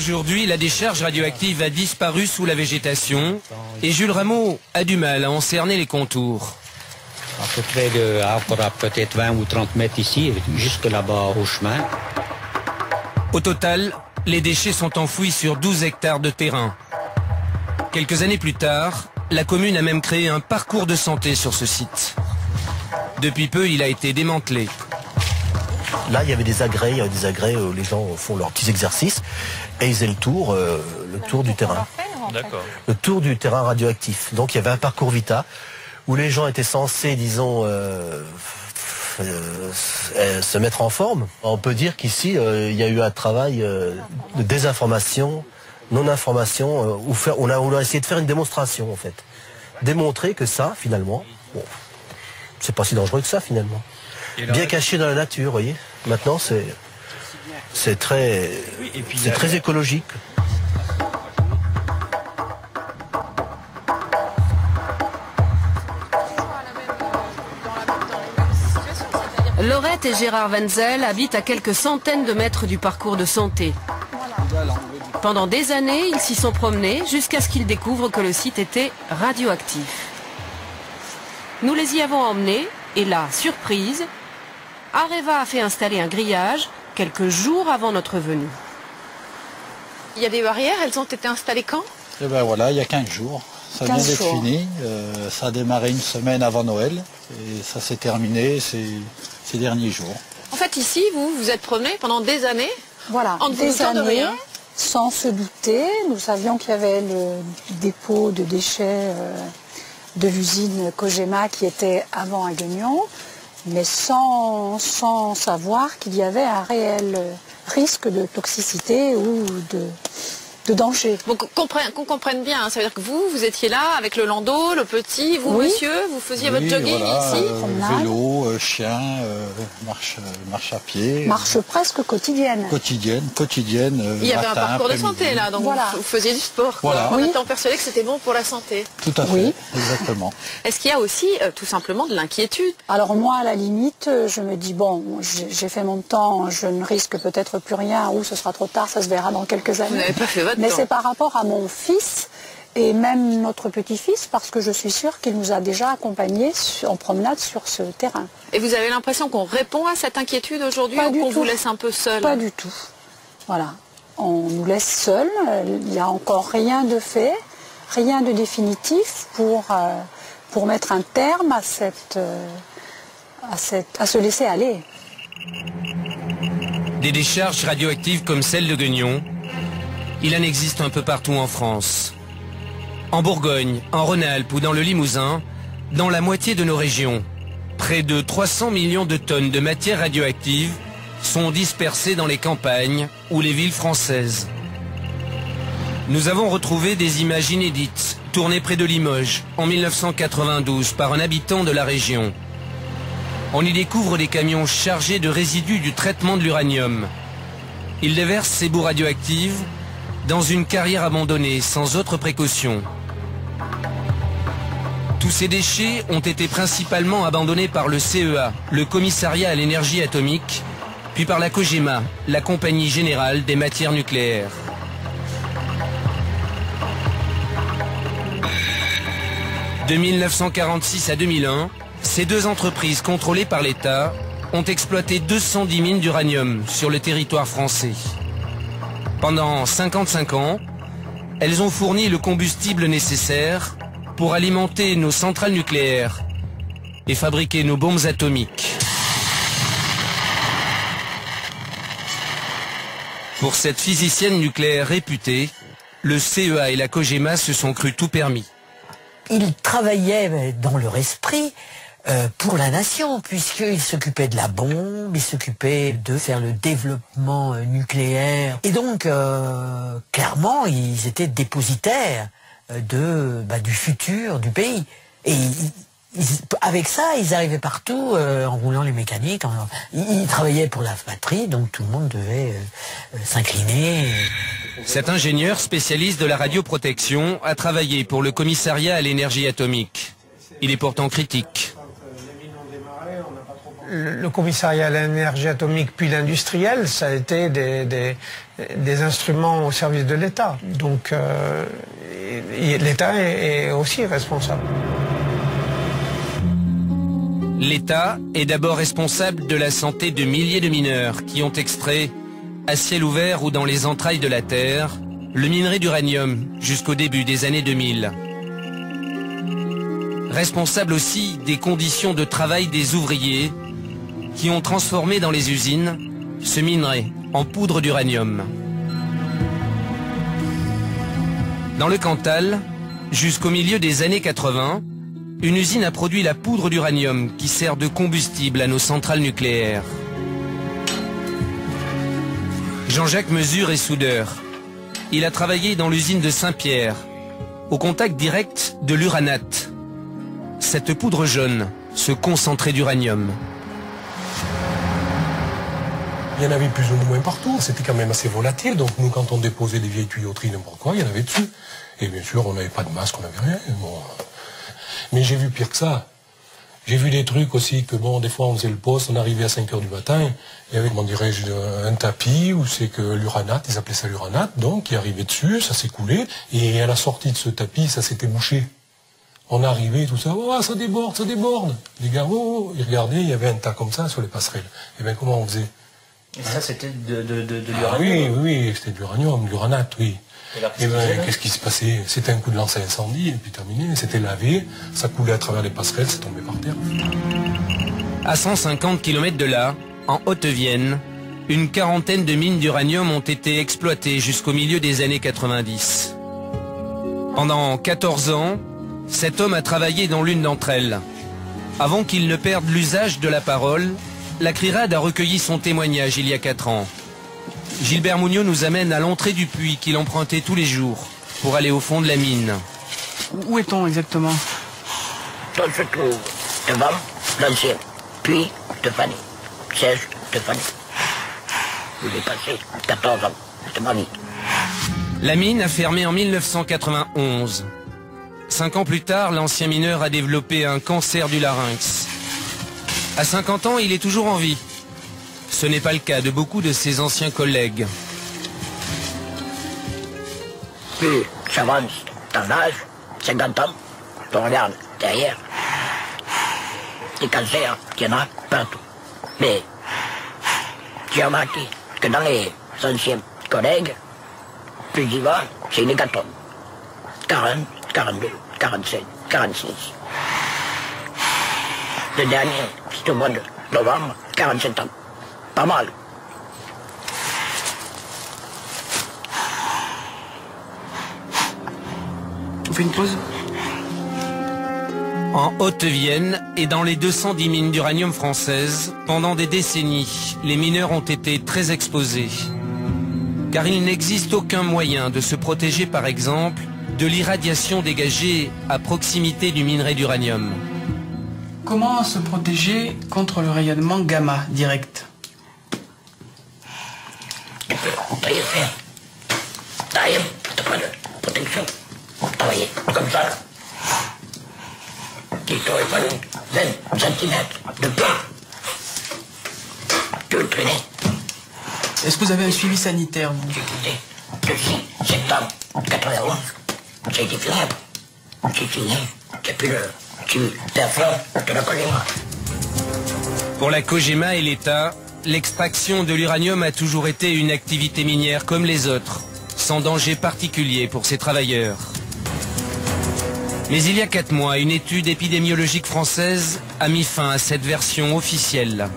Aujourd'hui, la décharge radioactive a disparu sous la végétation et Jules Rameau a du mal à en cerner les contours. À peu près de l'arbre à peut-être 20 ou 30 mètres ici, jusque là-bas au chemin. Au total, les déchets sont enfouis sur 12 hectares de terrain. Quelques années plus tard, la commune a même créé un parcours de santé sur ce site. Depuis peu, il a été démantelé. Là, il y avait des agrès où les gens font leurs petits exercices et ils faisaient le tour du terrain. D'accord. Le tour du terrain radioactif. Donc il y avait un parcours Vita où les gens étaient censés, disons, se mettre en forme. On peut dire qu'ici, il y a eu un travail de désinformation, non-information, où on a essayé de faire une démonstration, en fait. Démontrer que ça, finalement, bon, c'est pas si dangereux que ça, finalement. Bien caché dans la nature, vous voyez. Maintenant, c'est très écologique. Laurette et Gérard Wenzel habitent à quelques centaines de mètres du parcours de santé. Pendant des années, ils s'y sont promenés jusqu'à ce qu'ils découvrent que le site était radioactif. Nous les y avons emmenés et là, surprise, Areva a fait installer un grillage quelques jours avant notre venue. Il y a des barrières, elles ont été installées quand? Et ben voilà, il y a 15 jours. Ça vient d'être fini. Ça a démarré une semaine avant Noël et ça s'est terminé ces derniers jours. En fait, ici, vous êtes promené pendant des années. Voilà, des années, sans se douter. Nous savions qu'il y avait le dépôt de déchets de l'usine Cogema qui était avant à Guignon, mais sans savoir qu'il y avait un réel risque de toxicité ou de danger. Bon, qu'on comprenne bien, hein, ça veut dire que vous étiez là avec le landau, le petit, vous monsieur, vous faisiez votre jogging voilà, ici vélo, chien, marche à pied. Marche presque quotidienne. Quotidienne. Il y avait matin, un parcours de santé là, donc voilà. vous faisiez du sport. Voilà. En étant persuadé que c'était bon pour la santé. Tout à fait, exactement. Est-ce qu'il y a aussi tout simplement de l'inquiétude? Alors moi, à la limite, je me dis, bon, j'ai fait mon temps, je ne risque peut-être plus rien, ou ce sera trop tard, ça se verra dans quelques années. Vous n'avez pas fait votre Mais temps. c'est par rapport à mon fils et même notre petit-fils, parce que je suis sûre qu'il nous a déjà accompagnés en promenade sur ce terrain. Et vous avez l'impression qu'on répond à cette inquiétude aujourd'hui ou qu'on vous laisse un peu seul? Pas du tout. Voilà. On nous laisse seuls. Il n'y a encore rien de fait, rien de définitif pour mettre un terme à se laisser aller. Des décharges radioactives comme celle de Guignon, il en existe un peu partout en France. En Bourgogne, en Rhône-Alpes ou dans le Limousin, dans la moitié de nos régions, près de 300 millions de tonnes de matières radioactives sont dispersées dans les campagnes ou les villes françaises. Nous avons retrouvé des images inédites, tournées près de Limoges, en 1992, par un habitant de la région. On y découvre des camions chargés de résidus du traitement de l'uranium. Ils déversent ces boues radioactives dans une carrière abandonnée, sans autre précaution. Tous ces déchets ont été principalement abandonnés par le CEA, le Commissariat à l'énergie atomique, puis par la COGEMA, la Compagnie générale des matières nucléaires. De 1946 à 2001, ces deux entreprises contrôlées par l'État ont exploité 210 mines d'uranium sur le territoire français. Pendant 55 ans, elles ont fourni le combustible nécessaire pour alimenter nos centrales nucléaires et fabriquer nos bombes atomiques. Pour cette physicienne nucléaire réputée, le CEA et la COGEMA se sont crus tout permis. Ils travaillaient dans leur esprit pour la nation, puisqu'ils s'occupaient de la bombe, ils s'occupaient de faire le développement nucléaire. Et donc, clairement, ils étaient dépositaires du futur du pays. Et avec ça, ils arrivaient partout en roulant les mécaniques. Ils travaillaient pour la patrie, donc tout le monde devait s'incliner. Cet ingénieur spécialiste de la radioprotection a travaillé pour le Commissariat à l'énergie atomique. Il est pourtant critique. le commissariat à l'énergie atomique puis l'industriel, ça a été des instruments au service de l'État. Donc l'État est aussi responsable. L'État est d'abord responsable de la santé de milliers de mineurs qui ont extrait, à ciel ouvert ou dans les entrailles de la terre, le minerai d'uranium jusqu'au début des années 2000. Responsable aussi des conditions de travail des ouvriers qui ont transformé dans les usines ce minerai en poudre d'uranium. Dans le Cantal, jusqu'au milieu des années 80, une usine a produit la poudre d'uranium qui sert de combustible à nos centrales nucléaires. Jean-Jacques Mesure est soudeur. Il a travaillé dans l'usine de Saint-Pierre, au contact direct de l'uranate. Cette poudre jaune, ce concentré d'uranium. Il y en avait plus ou moins partout, c'était quand même assez volatile, donc nous quand on déposait des vieilles tuyauteries, n'importe quoi, il y en avait dessus. Et bien sûr, on n'avait pas de masque, on n'avait rien. Bon. Mais j'ai vu pire que ça. J'ai vu des trucs aussi que bon, des fois on faisait le poste, on arrivait à 5 h du matin, il y avait, comment dirais-je, un tapis où c'est que l'uranate, ils appelaient ça l'uranate, donc qui arrivait dessus, ça s'est coulé, et à la sortie de ce tapis, ça s'était bouché. On arrivait, tout ça, oh, ça déborde, ça déborde. Les gars, oh, ils regardaient, il y avait un tas comme ça sur les passerelles. Et bien comment on faisait? Et ça c'était de l'uranium? Ah, oui, c'était de l'uranium, de l'uranate, oui. Et bien, qu'est-ce qui se passait? C'était un coup de lance à incendie, et puis terminé. C'était lavé, ça coulait à travers les passerelles, ça tombait par terre. À 150 km de là, en Haute-Vienne, une quarantaine de mines d'uranium ont été exploitées jusqu'au milieu des années 90. Pendant 14 ans, cet homme a travaillé dans l'une d'entre elles. Avant qu'il ne perde l'usage de la parole, la CRIRAD a recueilli son témoignage il y a 4 ans. Gilbert Mougnot nous amène à l'entrée du puits qu'il empruntait tous les jours pour aller au fond de la mine. Où est-on exactement? On se trouve devant l'ancien puits de Fanny, siège de Fanny. Vous y passé 14 ans, c'est ma vie. La mine a fermé en 1991. 5 ans plus tard, l'ancien mineur a développé un cancer du larynx. À 50 ans, il est toujours en vie. Ce n'est pas le cas de beaucoup de ses anciens collègues. Plus j'avance dans l'âge, 50 ans, on regarde derrière, les cancers, il y en a partout. Mais j'ai remarqué que dans les anciens collègues, plus j'y vais, c'est une hécatombe. 40, 42, 47, 46. Le dernier, c'est au mois de novembre, 47 ans. Pas mal. On fait une pause? En Haute-Vienne et dans les 210 mines d'uranium françaises, pendant des décennies, les mineurs ont été très exposés. Car il n'existe aucun moyen de se protéger, par exemple, de l'irradiation dégagée à proximité du minerai d'uranium. Comment se protéger contre le rayonnement gamma direct? Tailler faire. Tailler, t'as pas de protection. Travailler comme ça. Il t'aurait fallu 20 cm de plomb. Tu le traîner. Est-ce que vous avez un suivi sanitaire, vous? J'ai quitté le 6 septembre 91. J'ai été fiable. J'ai fini. J'ai plus le perfort de la Cogema. Pour la Cogema et l'État, l'extraction de l'uranium a toujours été une activité minière comme les autres, sans danger particulier pour ses travailleurs. Mais il y a 4 mois, une étude épidémiologique française a mis fin à cette version officielle.